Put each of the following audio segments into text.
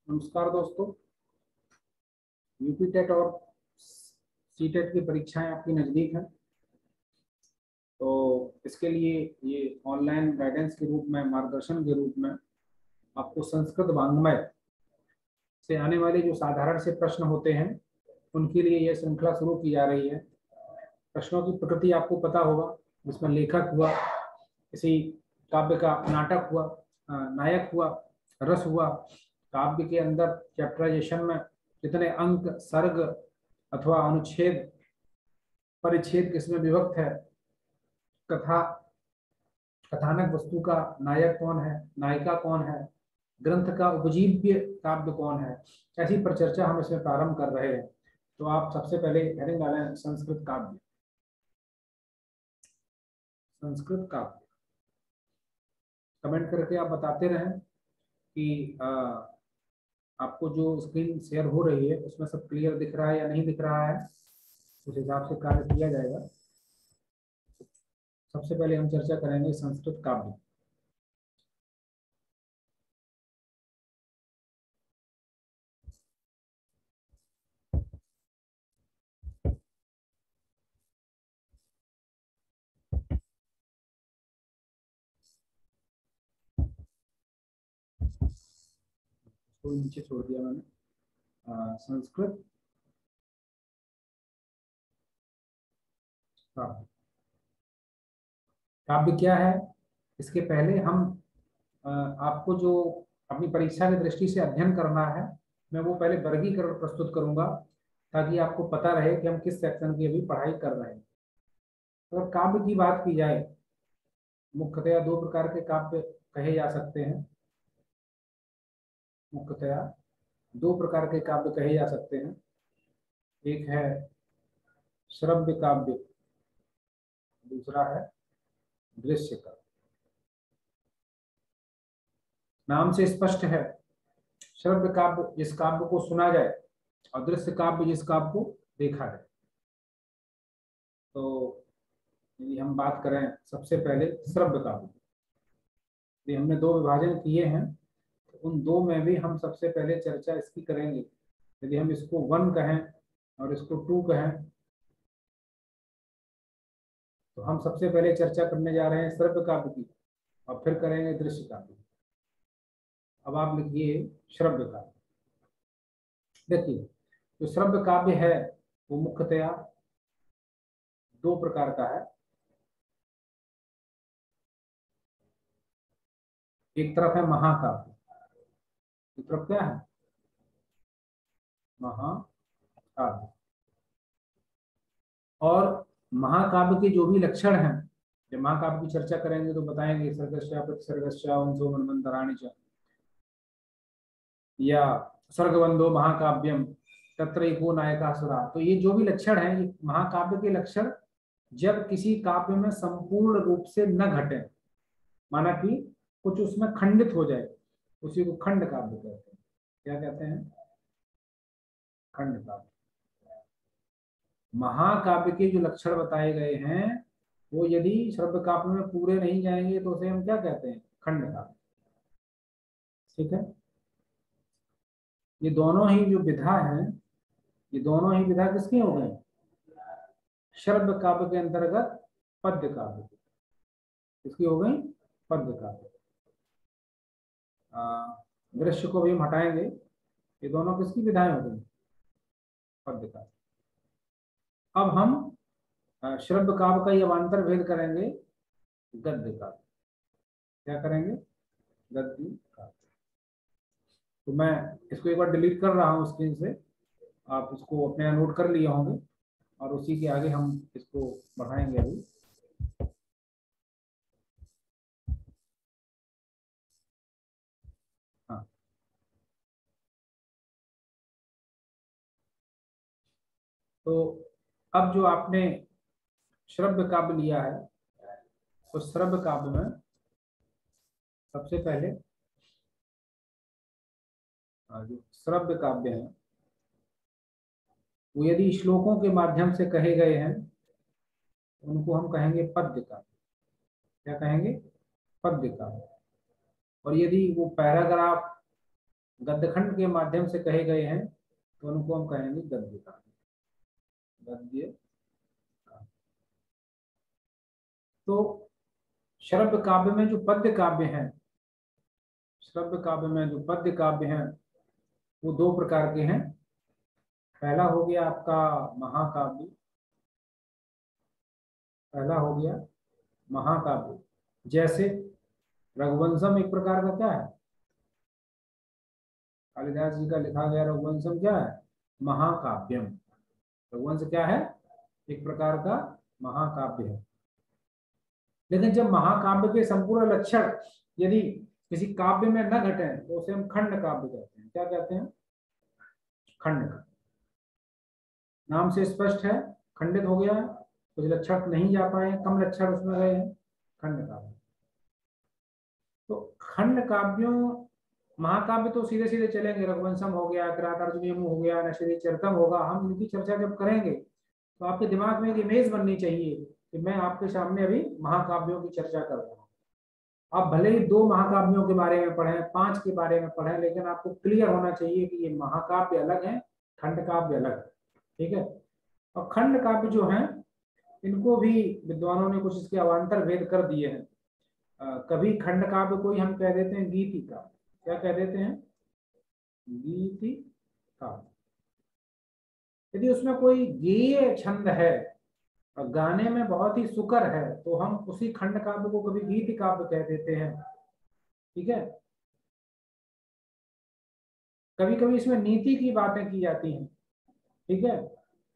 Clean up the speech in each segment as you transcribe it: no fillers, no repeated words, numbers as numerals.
नमस्कार दोस्तों। UP TET और सीटेट की परीक्षाएं आपकी नज़दीक हैं, तो इसके लिए ये ऑनलाइन गाइडेंस के रूप में, मार्गदर्शन के रूप में आपको संस्कृत वाङ्मय से आने वाले जो साधारण से प्रश्न होते हैं उनके लिए यह श्रृंखला शुरू की जा रही है। प्रश्नों की प्रकृति आपको पता होगा, जिसमें लेखक हुआ, किसी काव्य का नाटक हुआ, नायक हुआ, रस हुआ, काव्य के अंदर चैप्टराइजेशन में कितने अंक, सर्ग अथवा अनुच्छेद, परिच्छेद किसमें विभक्त है, कथा, कथानक वस्तु का नायक कौन है, नायिका कौन है, ग्रंथ का उपजीव्य काव्य कौन है, ऐसी परिचर्चा हम इसमें प्रारंभ कर रहे हैं। तो आप सबसे पहले हेडिंग डालें संस्कृत काव्य। संस्कृत काव्य कमेंट करके आप बताते रहें कि आपको जो स्क्रीन शेयर हो रही है उसमें सब क्लियर दिख रहा है या नहीं दिख रहा है। उस हिसाब से कार्य किया जाएगा। सबसे पहले हम चर्चा करेंगे संस्कृत काव्य। तो नीचे छोड़ दिया मैंने। संस्कृत काव्य। काव्य क्या है, इसके पहले हम आपको जो अपनी परीक्षा की दृष्टि से अध्ययन करना है, मैं वो पहले वर्गीकरण प्रस्तुत करूंगा ताकि आपको पता रहे कि हम किस सेक्शन की अभी पढ़ाई कर रहे हैं। अगर काव्य की बात की जाए, मुख्यतया दो प्रकार के काव्य कहे जा सकते हैं। मुख्यतया दो प्रकार के काव्य कहे जा सकते हैं। एक है श्रव्य काव्य, दूसरा है दृश्य काव्य। नाम से स्पष्ट है, श्रव्य काव्य जिस काव्य को सुना जाए और दृश्य काव्य जिस काव्य को देखा जाए। तो यदि हम बात करें सबसे पहले श्रव्य काव्य, यदि हमने दो विभाजन किए हैं तो उन दो में भी हम सबसे पहले चर्चा इसकी करेंगे। यदि हम इसको 1 कहें और इसको 2 कहें, तो हम सबसे पहले चर्चा करने जा रहे हैं श्रव्य काव्य की और फिर करेंगे दृश्य काव्य। अब आप लिखिए श्रव्य काव्य। देखिए, जो श्रव्य काव्य है वो मुख्यतया दो प्रकार का है। एक तरफ है महाकाव्य, एक तरफ क्या है, महाकाव्य। और महाकाव्य के जो भी लक्षण हैं, जब महाकाव्य की चर्चा करेंगे तो बताएंगे सर्गस्या प्रतिसर्गस्या वंशो मनमंतराणि च, या सर्गबंधो महाकाव्यम तत्रैको नायकासुरा। तो ये जो भी लक्षण है, ये महाकाव्य के लक्षण जब किसी काव्य में संपूर्ण रूप से न घटे, माना कि कुछ उसमें खंडित हो जाए, उसी को खंड काव्य कहते हैं। क्या कहते हैं? खंड काव्य। महाकाव्य के जो लक्षण बताए गए हैं वो यदि श्रव्य काव्य में पूरे नहीं जाएंगे तो उसे हम क्या कहते हैं? खंड काव्य। ठीक है। ये दोनों ही जो विधा है, ये दोनों ही विधा किसकी हो गई? श्रव्य काव्य के अंतर्गत पद्य काव्य, किसकी हो गई? पद्य काव्य। दृश्य को भी हम हटाएंगे, ये दोनों किसकी विधाएं हो गई? पद्य काव्य। अब हम श्रव्य काव्य का ये अवान्तर भेद करेंगे गद्य काव्य। क्या करेंगे? गद्य काव्य। तो मैं इसको एक बार डिलीट कर रहा हूँ स्क्रीन से, आप इसको अपने यहाँ नोट कर लिए होंगे और उसी के आगे हम इसको बढ़ाएंगे अभी। हाँ, तो अब जो आपने श्रव्य काव्य लिया है, तो श्रव्य काव्य में सबसे पहले जो श्रव्य काव्य है वो यदि श्लोकों के माध्यम से कहे गए हैं उनको हम कहेंगे पद्य काव्य। क्या कहेंगे? पद्य काव्य। और यदि वो पैराग्राफ गद्यखंड के माध्यम से कहे गए हैं तो उनको हम कहेंगे गद्य काव्य। गद्य काव्य। तो श्रव्य काव्य में जो पद्य काव्य हैं, श्रव्य काव्य में जो पद्य काव्य हैं वो दो प्रकार के हैं। पहला हो गया आपका महाकाव्य, पहला हो गया महाकाव्य। जैसे रघुवंशम एक प्रकार का क्या है, कालिदास जी का लिखा गया रघुवंशम क्या है, महाकाव्यम। रघुवंश क्या है, एक प्रकार का महाकाव्य है। लेकिन जब महाकाव्य के संपूर्ण लक्षण यदि किसी काव्य में न घटे तो उसे हम खंड काव्य कहते हैं। क्या कहते हैं, खंड। नाम से स्पष्ट है, खंडित हो गया, कुछ लक्षण नहीं जा पाए, कम लक्षण उसमें गए हैं, खंड काव्य। तो खंड काव्यों, महाकाव्य तो सीधे सीधे चलेंगे, रघुवंशम हो गया, किरातार्जुनीयम हो गया, नैषधीयचरितम होगा। हम इनकी चर्चा जब करेंगे तो आपके दिमाग में एक इमेज बननी चाहिए कि मैं आपके सामने अभी महाकाव्यों की चर्चा कर रहा हूँ। आप भले ही 2 महाकाव्यों के बारे में पढ़ें, 5 के बारे में पढ़ें, लेकिन आपको क्लियर होना चाहिए कि ये महाकाव्य अलग है, खंड काव्य अलग है। ठीक है। और खंड काव्य जो है इनको भी विद्वानों ने कुछ इसके अवान्तर भेद कर दिए हैं। कभी खंड काव्य को ही हम कह देते हैं गीति काव्य। क्या कह देते हैं, गीति काव्य। यदि उसमें कोई गेय छंद है और गाने में बहुत ही सुकर है तो हम उसी खंड काव्य को कभी गीति काव्य कह देते हैं। ठीक है। कभी कभी इसमें नीति की बातें की जाती हैं। ठीक है,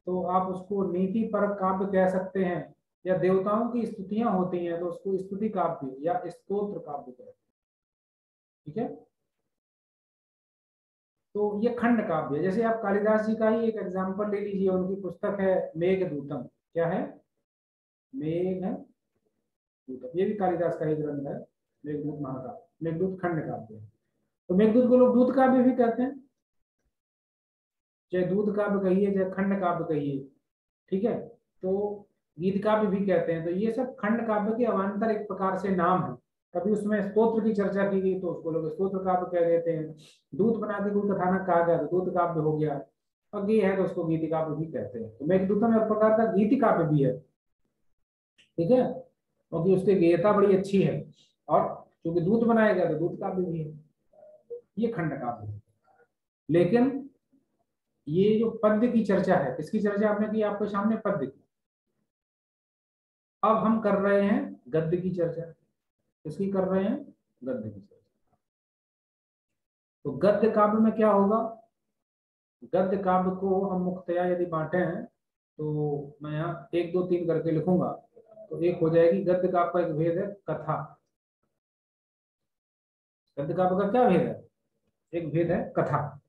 तो आप उसको नीति पर काव्य कह सकते हैं, या देवताओं की स्तुतियां होती हैं तो उसको स्तुति काव्य या स्तोत्र काव्य कहते हैं। ठीक है। तो ये खंड काव्य, जैसे आप कालिदास जी का ही एक एग्जाम्पल ले लीजिए, उनकी पुस्तक है मेघदूतम। क्या है, मेघदूतम। ये भी कालिदास का ही ग्रंथ है, मेघदूत महाकाव्य, मेघदूत खंड काव्य है। तो मेघदूत को लोग दूत काव्य भी कहते हैं, चाहे दूत काव्य कहिए चाहे खंड काव्य कहिए। ठीक है। तो गीत काव्य भी कहते हैं। तो ये सब खंड काव्य के अवान्तर एक प्रकार से नाम है। कभी उसमें स्तोत्र की चर्चा की गई तो उसको लोग स्तोत्र काव्य कह देते हैं। दूत बना के कोई कथानक कहा गया तो दूत काव्य हो गया, और गे है तो उसको गीति काव्य भी कहते हैं। तो मेघदूतम एक प्रकार का गीति काव्य भी है। ठीक है, क्योंकि उसकी गेयता बड़ी अच्छी है, और क्योंकि दूत बनाया गया तो दूत काव्य भी है। ये खंड काव्य है। लेकिन ये जो पद्य की चर्चा है, इसकी चर्चा आपने की आपके सामने, पद्य की। अब हम कर रहे हैं गद्य की चर्चा। किसकी कर रहे हैं, गद्य की चर्चा। तो गद्य काव्य में क्या होगा, गद्य काव्य को हम मुख्यतया यदि बांटे हैं तो मैं यहाँ 1 2 3 करके लिखूंगा। तो एक हो जाएगी गद्य काव्य का, एक भेद है कथा। गद्य काव्य का क्या भेद है, एक भेद है कथा,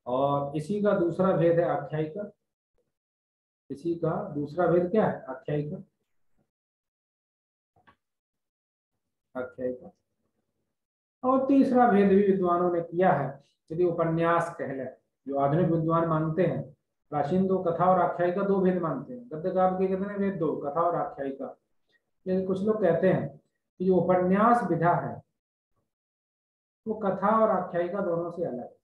और इसी का दूसरा भेद है आख्यायिका। इसी का दूसरा भेद क्या है, आख्यायिका। आख्यायिका। और तीसरा भेद भी विद्वानों ने किया है, यदि उपन्यास कहले, जो आधुनिक विद्वान मानते हैं। प्राचीन तो कथा और आख्यायिका 2 भेद मानते हैं। गद्य काव्य के कितने भेद, 2, कथा और आख्यायिका। लेकिन कुछ लोग कहते हैं कि जो उपन्यास विधा है वो कथा और आख्यायिका दोनों से अलग है।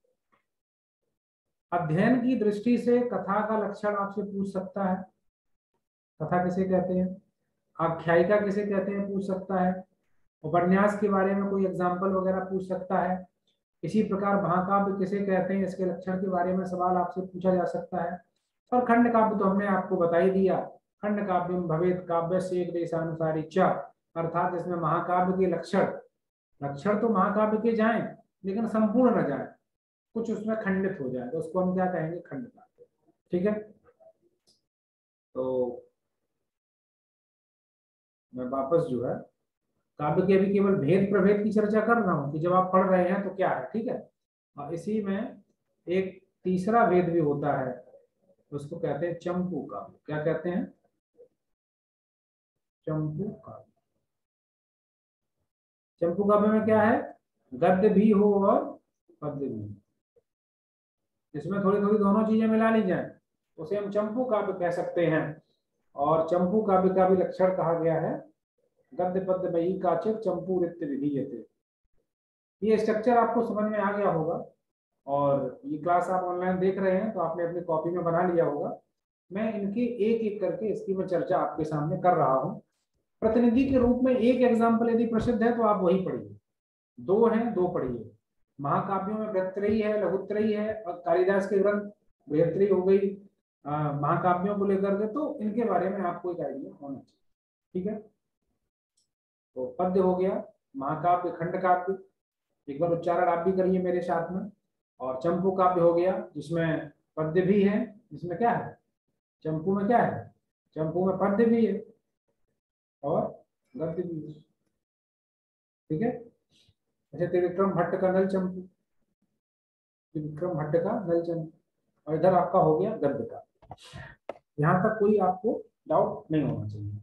अध्ययन की दृष्टि से कथा का लक्षण आपसे पूछ सकता है, कथा किसे कहते हैं, आख्यायिका किसे कहते हैं पूछ सकता है, उपन्यास के बारे में कोई एग्जाम्पल वगैरह पूछ सकता है। इसी प्रकार महाकाव्य किसे कहते हैं, इसके लक्षण के बारे में सवाल आपसे पूछा जा सकता है। और खंड काव्य तो हमने आपको बता ही दिया, खंड काव्य भवेत काव्य से एक देशानुसारी च, अर्थात इसमें महाकाव्य के लक्षण, लक्षण तो महाकाव्य के जाएं लेकिन संपूर्ण न जाए, कुछ उसमें खंडित हो जाए, तो उसको हम क्या कहेंगे, खंड काव्य। ठीक है। तो मैं वापस जो है काव्य के अभी केवल भेद प्रभेद की चर्चा कर रहा हूँ कि जब आप पढ़ रहे हैं तो क्या है। ठीक है। और इसी में एक तीसरा भेद भी होता है, उसको कहते हैं चंपू काव्य। क्या कहते हैं, चंपू काव्य। चंपू काव्य में क्या है, गद्य भी हो और पद्य भी हो, इसमें थोड़ी थोड़ी दोनों चीजें मिला ली जाए, उसे हम चंपू काव्य कह सकते हैं। और चंपू काव्य का भी लक्षण कहा गया है, गद्य पद्य मयी काचित चंपू रित्य विधीयते। ये स्ट्रक्चर आपको समझ में आ गया होगा, और ये क्लास आप ऑनलाइन देख रहे हैं तो आपने अपनी कॉपी में बना लिया होगा। मैं इनकी एक एक करके इसकी मैं चर्चा आपके सामने कर रहा हूँ। प्रतिनिधि के रूप में एक एग्जाम्पल यदि प्रसिद्ध है तो आप वही पढ़िए, दो हैं दो पढ़िए। महाकाव्यों में बृहत्त्रयी है, लघुत्रयी है, और कालिदास के ग्रंथ बृहत्त्रयी हो गई महाकाव्यों को लेकर के, तो इनके बारे में आपको एक आइडिया होना चाहिए। ठीक है, तो पद्य हो गया, महाकाव्य, खंड काव्य, एक बार उच्चारण आप भी करिए मेरे साथ में। और चंपू काव्य हो गया जिसमें पद्य भी है, जिसमें क्या है, चंपू में क्या है, चंपू में पद्य भी है और गद्य भी है। ठीक है, अच्छा त्रिविक्रम भट्ट का नल चंपू, त्रिविक्रम भट्ट का नल चंपू, और इधर आपका हो गया गद्य का। यहाँ तक कोई आपको डाउट नहीं होना चाहिए।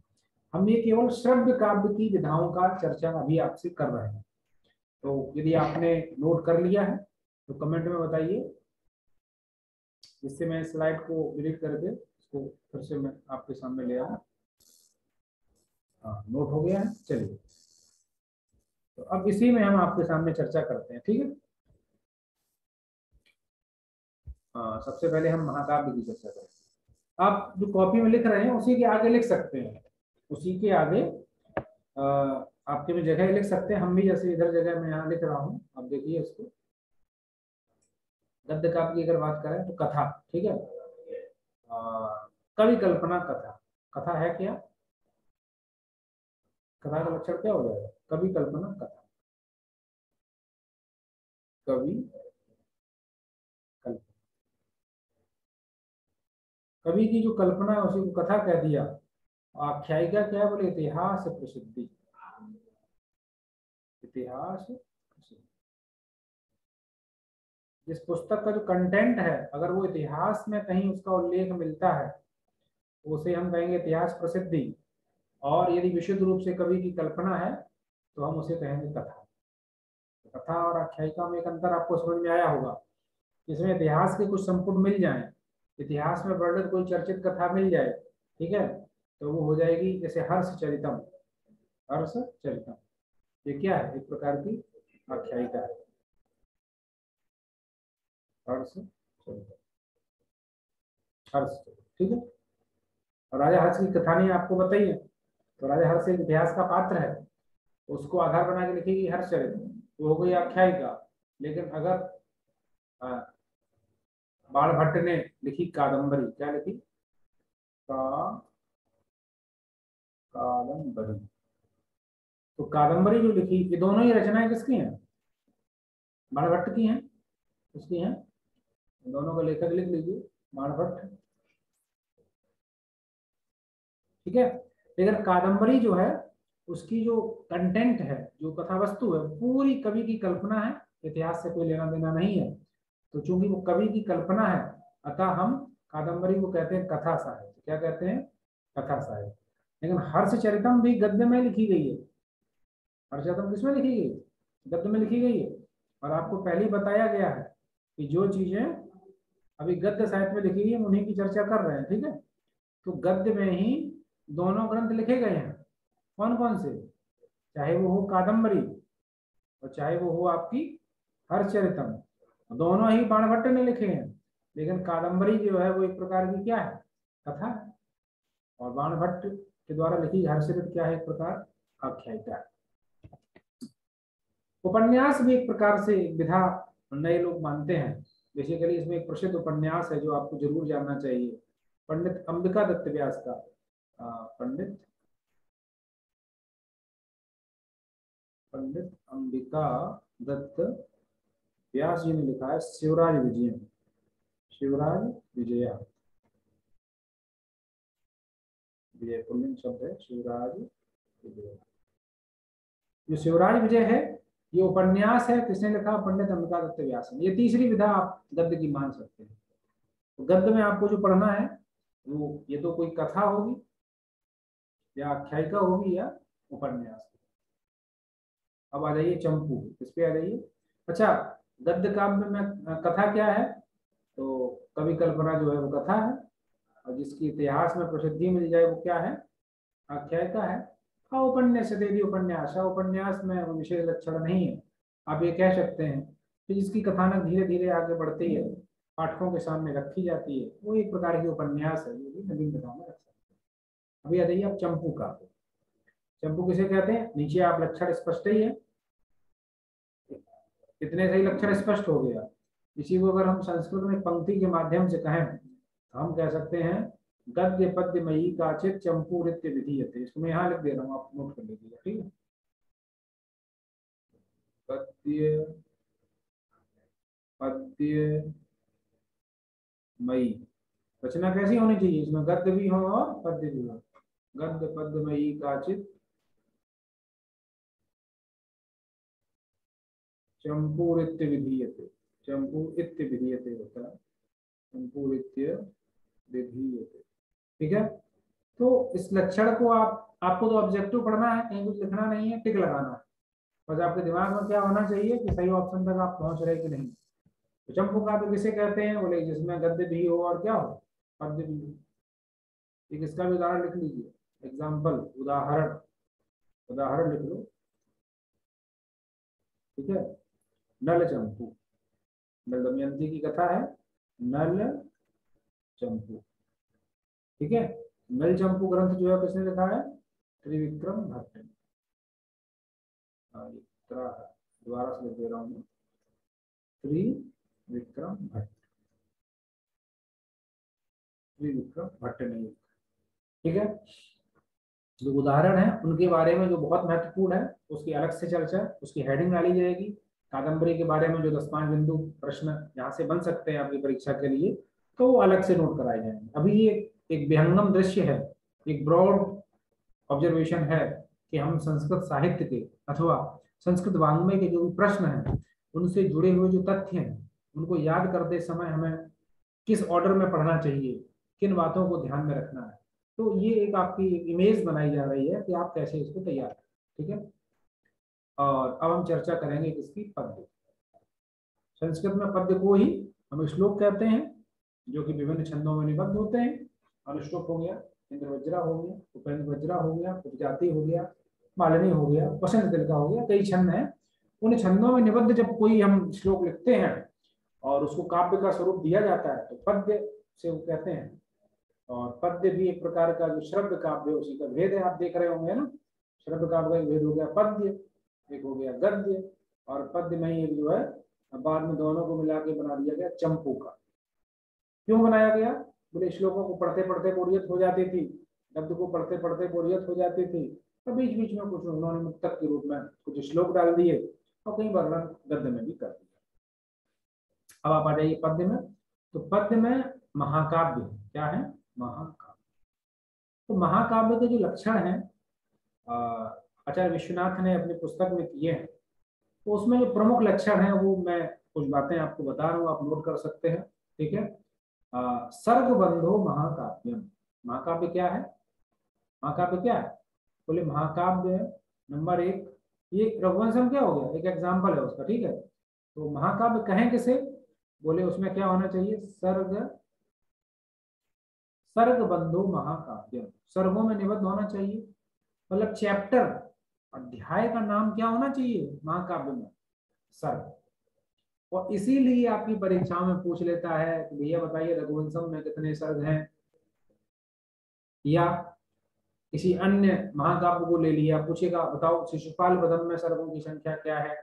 हम ये केवल श्रव्य काव्य की विधाओं का चर्चा अभी आपसे कर रहे हैं। तो यदि आपने नोट कर लिया है तो कमेंट में बताइए, जिससे मैं स्लाइड को डिलीट करके इसको फिर से मैं आपके सामने ले आऊँ। हाँ, नोट हो गया है। चलिए, तो अब इसी में हम आपके सामने चर्चा करते हैं। ठीक है, हाँ, सबसे पहले हम महाकाव्य की चर्चा करें। आप जो कॉपी में लिख रहे हैं उसी के आगे लिख सकते हैं, उसी के आगे आपके में जगह लिख सकते हैं। हम भी जैसे इधर जगह में यहाँ लिख रहा हूँ, आप देखिए इसको। गद्य काव्य की अगर बात करें तो कथा, ठीक है, कवि कल्पना कथा। कथा है क्या, कथा का लक्षण क्या हो जाएगा, कवि कल्पना कथा, कवि कल्पना, कवि की जो कल्पना है उसी को कथा कह दिया। आख्यायिका क्या बोले, इतिहास प्रसिद्धि, इतिहास प्रसिद्धि। जिस पुस्तक का जो कंटेंट है अगर वो इतिहास में कहीं उसका उल्लेख मिलता है तो उसे हम कहेंगे इतिहास प्रसिद्धि। और यदि विशुद्ध रूप से कवि की कल्पना है तो हम उसे कहेंगे कथा। कथा और आख्यायिका में एक अंतर आपको समझ में आया होगा। इसमें इतिहास के कुछ संपुट मिल जाएं, इतिहास में वर्णित कोई चर्चित कथा मिल जाए, ठीक है, तो वो हो जाएगी जैसे हर्ष चरितम, हर्ष चरितम ये क्या है, एक प्रकार की आख्यायिका है, हर्ष चरितम, हर्ष, ठीक है। और राजा हर्ष की कथा नहीं आपको बताइए, तो राजा हर्ष एक इतिहास का पात्र है, उसको आधार बना के लिखेगी हर्षचरित, वो हो गई आख्यायिका। लेकिन अगर बाण भट्ट ने लिखी कादम्बरी, क्या लिखी, कादम्बरी, तो कादम्बरी जो लिखी, ये दोनों ही रचनाएं किसकी हैं, बाण भट्ट की हैं, उसकी हैं, दोनों का लेखक लिख लीजिए बाण भट्ट, ठीक है। लेकिन कादम्बरी जो है उसकी जो कंटेंट है, जो कथा वस्तु है, पूरी कवि की कल्पना है, इतिहास से कोई लेना देना नहीं है। तो चूंकि वो कवि की कल्पना है अतः हम कादम्बरी को कहते हैं कथा साहित्य। क्या कहते हैं, कथा साहित्य। लेकिन हर्षचरितम भी गद्य में लिखी गई है, हर्षचरितम किसमें लिखी गई, गद्य में लिखी गई है। और आपको पहले ही बताया गया है कि जो चीजें अभी गद्य साहित्य में लिखी गई है उन्हीं की चर्चा कर रहे हैं, ठीक है। तो गद्य में ही दोनों ग्रंथ लिखे गए हैं, कौन कौन से, चाहे वो हो कादम्बरी और चाहे वो हो आपकी हर्षचरितम, दोनों ही बाणभट्ट ने लिखे हैं। लेकिन कादम्बरी जो है वो एक प्रकार की क्या है, कथा है, और बाणभट्ट के द्वारा लिखी हर्षचरित क्या है, एक प्रकार आख्यायिका है। उपन्यास भी एक प्रकार से विधा नए लोग मानते हैं। बेसिकली इसमें एक प्रसिद्ध उपन्यास है जो आपको जरूर जानना चाहिए, पंडित अंबिका दत्त व्यास का, पंडित पंडित अंबिका दत्त व्यास जी ने लिखा है शिवराज विजय, शिवराज विजया, विजय पुल्लिंग शब्द है, शिवराज विजय। जो शिवराज विजय है ये उपन्यास है, किसने लिखा, पंडित अंबिका दत्त व्यास ने। ये तीसरी विधा आप गद्य की मान सकते हैं। तो गद्य में आपको जो पढ़ना है वो ये तो कोई कथा होगी या आख्यायिका होगी या उपन्यास। अब आ जाइए चंपू, इस पे आ जाइए। अच्छा, गद्य काव्य में कथा क्या है, तो कवि कल्पना जो है वो कथा है, और जिसकी इतिहास में प्रसिद्धि मिल जाए वो क्या है, आख्यायिका है। हाँ, उपन्यास दे दी, उपन्यास है, उपन्यास में विशेष लक्षण नहीं है, आप ये कह सकते हैं कि जिसकी कथानक धीरे धीरे आगे बढ़ती है, पाठकों के सामने रखी जाती है, वो एक प्रकार की उपन्यास है, ये भी नवीन कथा में रख सकते हैं। अभी आ जाइए आप चंपू काव्य। चंपू किसे कहते हैं? नीचे आप लक्षण स्पष्ट ही है, इतने सही लक्षण स्पष्ट हो गया। इसी को अगर हम संस्कृत में पंक्ति के माध्यम से कहें तो हम कह सकते हैं गद्य पद्य मयी काचित चंपू नृत्य विधीयते। इसको मैं यहाँ लिख दे रहा हूँ, आप नोट कर लीजिएगा, ठीक है। गद्य पद्य मयी रचना कैसी होनी चाहिए? इसमें गद्य भी हो और पद्य भी हो। गद्य पद्य मयी काचित चंपूरित्य विधीयते। चंपूरित्य विधीयते होता है, चंपूरित्य विधीयते, ठीक है। तो इस लक्षण को आपको तो ऑब्जेक्टिव पढ़ना है, कहीं कुछ लिखना नहीं है, टिक लगाना है। बस आपके दिमाग में क्या होना चाहिए कि सही ऑप्शन तक आप पहुंच रहे कि नहीं। तो चंपू काव्य किसे कहते हैं? बोले जिसमें गद्य भी हो और क्या हो, पद्य भी हो। एक इसका भी उदाहरण लिख लीजिए, एग्जाम्पल, उदाहरण, उदाहरण लिख लो, ठीक है। नल चंपू, नल दमयंती की कथा है, नल चंपू, ठीक है। नल चंपू ग्रंथ जो है किसने लिखा है? त्रिविक्रम भट्ट ने। दोबारा से लिख दे रहा हूँ, त्रिविक्रम भट्ट, त्रिविक्रम भट्ट ने, ठीक है। जो उदाहरण है उनके बारे में जो बहुत महत्वपूर्ण है उसकी अलग से चर्चा, उसकी हेडिंग डाली जाएगी। कादम्बरी के बारे में जो 10-5 बिंदु प्रश्न यहाँ से बन सकते हैं आपकी परीक्षा के लिए, तो वो अलग से नोट कराए जाएंगे। अभी ये एक विहंगम दृश्य है, एक ब्रॉड ऑब्जर्वेशन है कि हम संस्कृत साहित्य के अथवा संस्कृत वाङ्मय के जो भी प्रश्न हैं उनसे जुड़े हुए जो तथ्य हैं उनको याद करते समय हमें किस ऑर्डर में पढ़ना चाहिए, किन बातों को ध्यान में रखना है। तो ये एक आपकी इमेज बनाई जा रही है कि आप कैसे इसको तैयार करें, ठीक है। और अब हम चर्चा करेंगे किसकी? पद्य। संस्कृत में पद्य को ही हम श्लोक कहते हैं, जो कि विभिन्न छंदों में निबद्ध होते हैं। अनुश्लोक हो गया, इंद्रवज्रा हो गया, उपेंद्र वज्रा हो गया, उपजाति हो गया, मालिनी हो गया, वसंत तिलका हो गया, कई छंद हैं। उन छंदों में निबद्ध जब कोई हम श्लोक लिखते हैं और उसको काव्य का स्वरूप दिया जाता है तो पद्य से वो कहते हैं। और पद्य भी एक प्रकार का जो श्रव्य काव्य, उसी का भेद है, आप देख रहे होंगे ना। श्रव्य काव्य का एक भेद हो गया पद्य, एक हो गया गद्य, और पद्य में ही एक जो है बाद में दोनों को मिला के बना दिया गया चंपू का। क्यों बनाया गया? बोले श्लोकों को पढ़ते पढ़ते बोरियत हो जाती थी, गद्य को पढ़ते पढ़ते बोरियत हो जाती थी, तो बीच बीच में कुछ उन्होंने मुक्तक के रूप में कुछ श्लोक डाल दिए और कई वर्णन गद्य में भी कर दिया। अब आप आ जाइए पद्य में। तो पद्य में महाकाव्य क्या है? महाकाव्य। तो महाकाव्य के जो लक्षण हैं आचार्य विश्वनाथ ने अपनी पुस्तक में किए हैं, तो उसमें जो प्रमुख लक्षण है वो मैं कुछ बातें आपको बता रहा हूँ, आप नोट कर सकते हैं, ठीक है। सर्गबंधो महाकाव्यम। महाकाव्य क्या है? महाकाव्य क्या है? बोले महाकाव्य नंबर 1, ये रघुवंशम क्या हो गया, एक एग्जाम्पल है उसका, ठीक है। तो महाकाव्य कहें किसे? बोले उसमें क्या होना चाहिए? सर्ग बंधु महाकाव्य, सर्गों में निबद्ध होना चाहिए। मतलब चैप्टर, अध्याय का नाम क्या होना चाहिए महाकाव्य में? सर्ग। और इसीलिए आपकी परीक्षाओं में पूछ लेता है कि भैया बताइए रघुवंशम में कितने सर्ग हैं, या किसी अन्य महाकाव्य को ले लिया, पूछेगा बताओ शिशुपाल वधम में सर्गों की संख्या क्या है,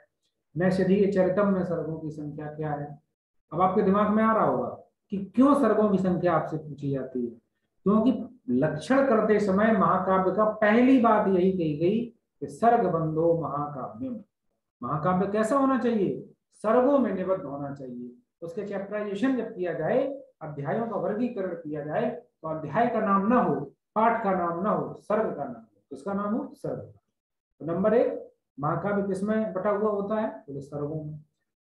नैषधीय चरितम में सर्गों की संख्या क्या है। अब आपके दिमाग में आ रहा होगा कि क्यों सर्गों की संख्या आपसे पूछी जाती है। क्योंकि लक्षण करते समय महाकाव्य का पहली बात यही कही गई कि सर्ग बंधो महाकाव्यम। महाकाव्य कैसा होना चाहिए? सर्गों में निबद्ध होना चाहिए। उसके चैप्टराइजेशन जब किया जाए, अध्यायों का वर्गीकरण किया जाए, तो अध्याय का नाम ना हो, पाठ का नाम ना हो, सर्ग का नाम हो, उसका नाम हो सर्ग। तो नंबर 1, महाकाव्य किसमें बटा हुआ होता है? बोले सर्गों में।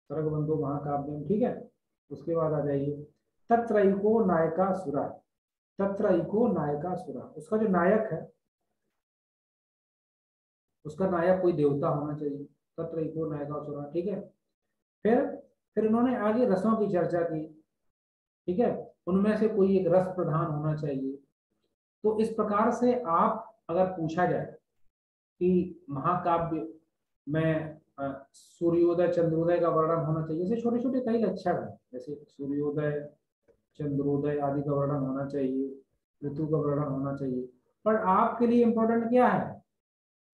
सर्ग बंधो महाकाव्यम, ठीक है। उसके बाद आ जाइए तत्रैको नायका सुरा। तत्रैको नायका सुरा, उसका जो नायक है उसका नायक कोई देवता होना चाहिए। तत्रैको नायका सुरा, ठीक है। फिर इन्होंने आगे रसों की चर्चा की, ठीक है। उनमें से कोई एक रस प्रधान होना चाहिए। तो इस प्रकार से आप अगर पूछा जाए कि महाकाव्य में सूर्योदय चंद्रोदय का वर्णन होना चाहिए। जैसे छोटे छोटे कई लक्षण हैं, जैसे सूर्योदय चंद्रोदय आदि का वर्णन होना चाहिए, ऋतु का वर्णन होना चाहिए। पर आपके लिए इम्पोर्टेंट क्या है,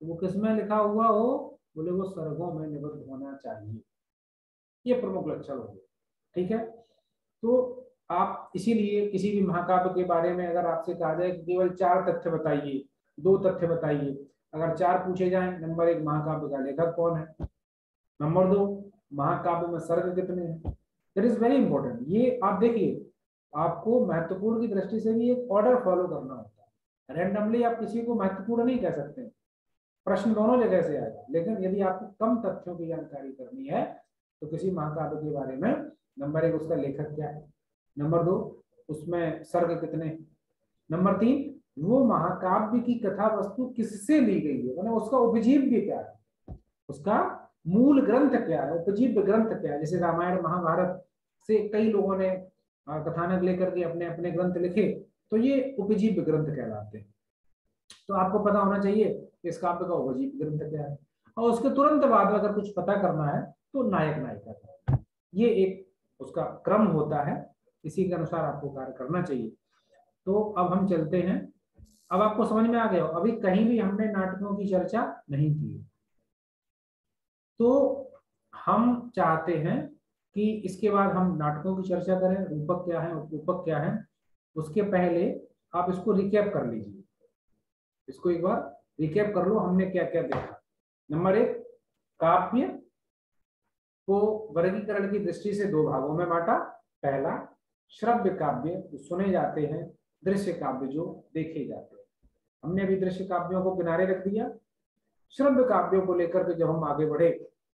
तो वो किसमें लिखा हुआ हो, बोले वो सर्गों में निबद्ध होना चाहिए। ये प्रमुख लक्षण हो गए, ठीक है। तो आप इसीलिए किसी भी महाकाव्य के बारे में अगर आपसे कहा जाए कि केवल 4 तथ्य बताइए, 2 तथ्य बताइए, अगर 4 पूछे जाएं, नंबर 1 महाकाव्य का लेखक कौन है, नंबर 2 महाकाव्य में सर्ग कितने हैं, दैट इज वेरी इंपॉर्टेंट। ये आप देखिए, आपको महत्वपूर्ण की दृष्टि से भी एक ऑर्डर फॉलो करना होता है। रैंडमली आप किसी को महत्वपूर्ण नहीं कह सकते, प्रश्न दोनों जगह से आएगा। लेकिन यदि आपको कम तथ्यों की जानकारी करनी है तो किसी महाकाव्य के बारे में नंबर 1 उसका लेखक क्या है, नंबर 2 उसमें सर्ग कितने, नंबर 3 वो महाकाव्य की कथा वस्तु किससे ली गई है, मतलब उसका उपजीव्य क्या है, उसका मूल ग्रंथ क्या है, उपजीव्य ग्रंथ क्या है। जैसे रामायण महाभारत से कई लोगों ने कथानक लेकर के अपने अपने ग्रंथ लिखे, तो ये उपजीव्य ग्रंथ कहलाते हैं। तो आपको पता होना चाहिए इस काव्य का उपजीव्य ग्रंथ क्या है, और उसके तुरंत बाद अगर कुछ पता करना है तो नायक नायिका का, ये एक उसका क्रम होता है, इसी के अनुसार आपको कार्य करना चाहिए। तो अब हम चलते हैं, अब आपको समझ में आ गया, अभी कहीं भी हमने नाटकों की चर्चा नहीं की। तो हम चाहते हैं कि इसके बाद हम नाटकों की चर्चा करें, रूपक क्या है उपरूपक क्या है। उसके पहले आप इसको रिकैप कर लीजिए, इसको एक बार रिकैप कर लो, हमने क्या क्या देखा। नंबर 1, काव्य को वर्गीकरण की दृष्टि से 2 भागों में बांटा। पहला श्रव्य काव्य जो सुने जाते हैं, दृश्य काव्य जो देखे जाते हैं। हमने अभी दृश्य काव्यों को किनारे रख दिया। श्रव्य काव्यों को लेकर के जब हम आगे बढ़े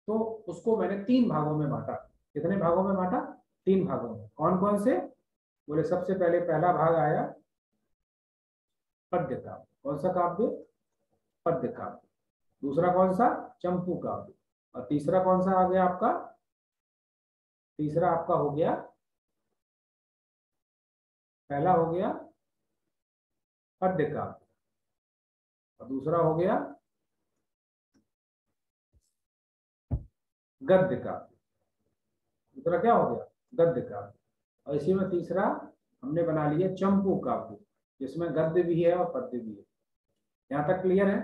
तो उसको मैंने 3 भागों में बांटा। कितने भागों में बांटा, 3 भागों में। कौन कौन से, बोले सबसे पहले पहला भाग आया पद्य काव्य। कौन सा काव्य, पद्य काव्य। दूसरा कौन सा, चंपू काव्य। और तीसरा कौन सा आ गया आपका, तीसरा आपका हो गया, पहला हो गया पद्य काव्य और दूसरा हो गया गद्य काव्य। दूसरा क्या हो गया, गद्य काव्य। और इसी में तीसरा हमने बना लिया चंपू काव्य, जिसमें गद्य भी है और पद्य भी है। यहां तक क्लियर है।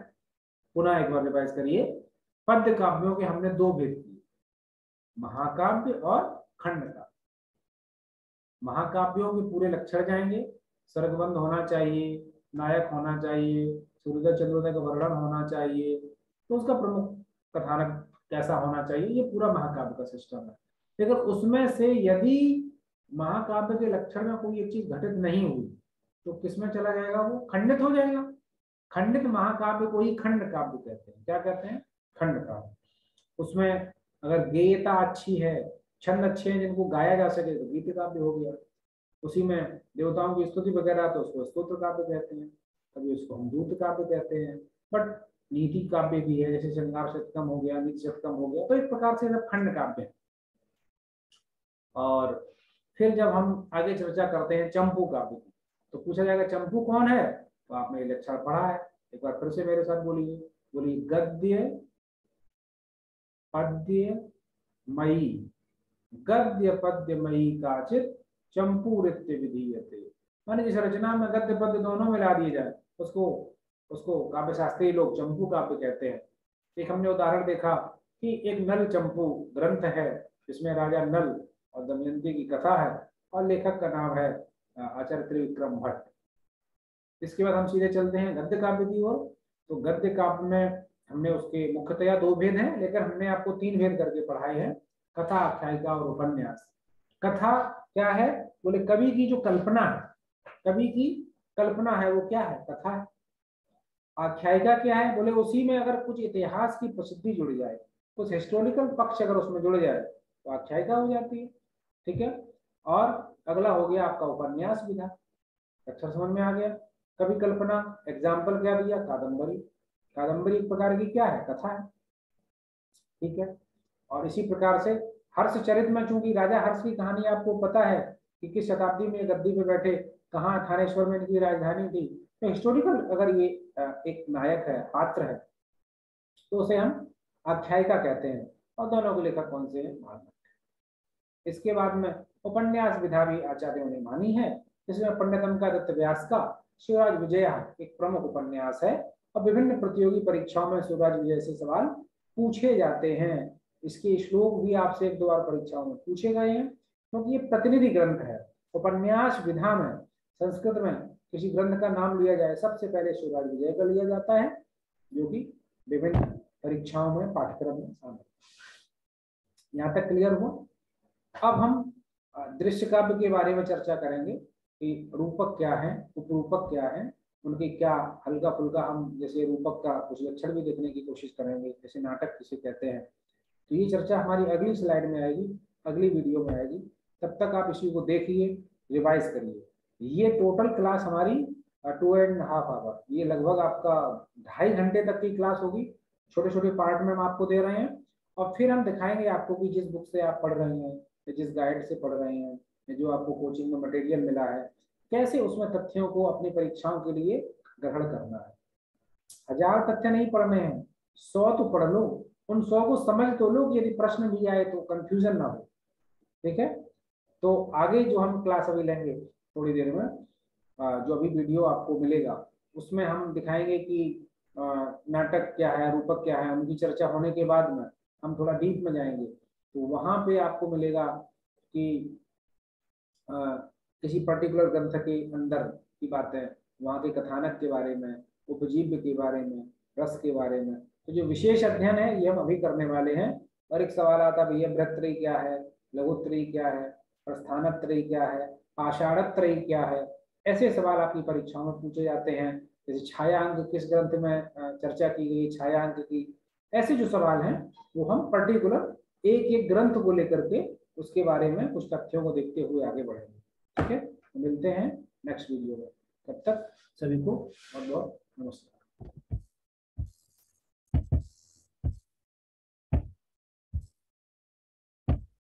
पुनः एक बार रिवाइज करिए, पद्य काव्यों के हमने 2 भेद किए, महाकाव्य और खंड काव्य। महाकाव्यों के पूरे लक्षण जाएंगे, सर्गबंध होना चाहिए, नायक होना चाहिए, सूर्योदय चंद्रोदय का वर्णन होना चाहिए, तो उसका प्रमुख कथानक कैसा होना चाहिए, ये पूरा महाकाव्य का सिस्टम है। लेकिन उसमें से यदि महाकाव्य के लक्षण में कोई एक चीज घटित नहीं हुई तो किसमें चला जाएगा, वो खंडित हो जाएगा। खंडित महाकाव्य को ही खंड काव्य कहते हैं। क्या कहते हैं, खंड काव्य। उसमें अगर गेयता अच्छी है, छंद अच्छे हैं जिनको गाया जा सके, तो गीत काव्य हो गया। उसी में देवताओं की स्तुति वगैरह तो उसको स्तोत्र काव्य कहते हैं, कभी उसको हम दूत काव्य कहते हैं। बट नीति काव्य भी है, जैसे श्रृंगार शतकम हो गया, नीति शतकम हो गया, तो एक प्रकार से सब खंड काव्य है। और फिर जब हम आगे चर्चा करते हैं चंपू काव्य की, तो पूछा जाएगा चंपू कौन है, तो आपने ये लक्षण पढ़ा है, एक बार फिर से मेरे साथ बोलिए। बोलिए, गद्य पद्य मयी, गद्य पद्य मयी काचित चंपूरित्य विधीयते। माने जिस रचना में गद्य पद्य दोनों मिला दिए जाए उसको उसको काव्य शास्त्री लोग चंपू काव्य कहते हैं। एक हमने उदाहरण देखा कि एक नल चंपू ग्रंथ है जिसमें राजा नल और दमयंती की कथा है और लेखक का नाम है आचार्य त्रिविक्रम भट्ट। इसके बाद हम सीधे चलते हैं गद्य काव्य की ओर। तो गद्य काव्य में हमने उसके मुख्यतया 2 भेद हैं, लेकिन हमने आपको 3 भेद करके पढ़ाए हैं, कथा, आख्यायिका और उपन्यास। कथा क्या है, बोले कवि की जो कल्पना है, कवि की कल्पना है वो क्या है, कथा है। आख्यायिका क्या है, बोले उसी में अगर कुछ इतिहास की प्रसिद्धि जुड़ जाए, कुछ हिस्टोरिकल पक्ष अगर उसमें जुड़ जाए तो आख्यायिका हो जाती है, ठीक है। और अगला हो गया आपका उपन्यास विधा। अच्छा, समझ में आ गया। कवि कल्पना, एग्जाम्पल क्या दिया, कादम्बरी। कादम्बरी एक प्रकार की क्या है, कथा है, ठीक है। और इसी प्रकार से हर्षचरित में, चूंकि राजा हर्ष की कहानी आपको पता है कि किस शताब्दी में गद्दी पे बैठे, कहाँ थानेश्वर में इनकी राजधानी थी, तो हिस्टोरिकल अगर ये एक नायक है, पात्र है, तो उसे हम आख्यायिका कहते हैं। और दोनों के लेखक कौन से हैं? भागवत। इसके बाद में उपन्यास विधा भी आचार्यों ने मानी है, जिसमें पंडितम का दत्त व्यास का शिवराज विजय एक प्रमुख उपन्यास है और विभिन्न प्रतियोगी परीक्षाओं में शिवराज विजय से सवाल पूछे जाते हैं। इसके श्लोक भी आपसे 1-2 बार परीक्षाओं में पूछे गए हैं, क्योंकि ये प्रतिनिधि ग्रंथ है। उपन्यास विधा में संस्कृत में किसी ग्रंथ का नाम लिया जाए, सबसे पहले शिवराज विजय का लिया जाता है, जो कि विभिन्न परीक्षाओं में पाठ्यक्रम में शामिल। यहाँ तक क्लियर हुआ? अब हम दृश्य काव्य के बारे में चर्चा करेंगे कि रूपक क्या है, उपरूपक क्या है, उनकी क्या हल्का फुल्का हम जैसे रूपक का कुछ लक्षण भी देखने की कोशिश करेंगे, जैसे नाटक किसे कहते हैं। तो ये चर्चा हमारी अगली स्लाइड में आएगी, अगली वीडियो में आएगी। तब तक आप इसी को देखिए, रिवाइज करिए। ये टोटल क्लास हमारी 2.5 आवर, ये लगभग आपका 2.5 घंटे तक की क्लास होगी। छोटे छोटे पार्ट में हम आपको दे रहे हैं और फिर हम दिखाएंगे आपको कि जिस बुक से आप पढ़ रहे हैं, जिस गाइड से पढ़ रहे हैं, जो आपको कोचिंग में मटेरियल मिला है, कैसे उसमें तथ्यों को अपनी परीक्षाओं के लिए ग्रहण करना है। 1000 तथ्य नहीं पढ़ने हैं, 100 तो पढ़ लो, उन 100 को समझ तो लो कि यदि प्रश्न भी आए तो कंफ्यूजन ना हो। ठीक है? तो आगे जो हम क्लास अभी लेंगे थोड़ी देर में, जो अभी वीडियो आपको मिलेगा, उसमें हम दिखाएंगे कि नाटक क्या है, रूपक क्या है। उनकी चर्चा होने के बाद में हम थोड़ा डीप में जाएंगे, तो वहां पे आपको मिलेगा कि किसी पर्टिकुलर ग्रंथ के अंदर की बातें, वहाँ के कथानक के बारे में, उपजीव्य के बारे में, रस के बारे में। तो जो विशेष अध्ययन है ये हम अभी करने वाले हैं। और एक सवाल आता भैया बृहत्त्रयी क्या है, लघुत्त्रयी क्या है, प्रस्थानत्रयी क्या है, आषाढ़त्रयी क्या है, ऐसे सवाल आपकी परीक्षाओं में पूछे जाते हैं। जैसे छायांक किस ग्रंथ में चर्चा की गई, छायांक की, ऐसे जो सवाल हैं वो हम पर्टिकुलर एक एक ग्रंथ को लेकर के उसके बारे में कुछ तथ्यों को देखते हुए आगे बढ़ेंगे। ठीक है? तो मिलते हैं नेक्स्ट वीडियो में, तब तक सभी को बहुत बहुत नमस्कार।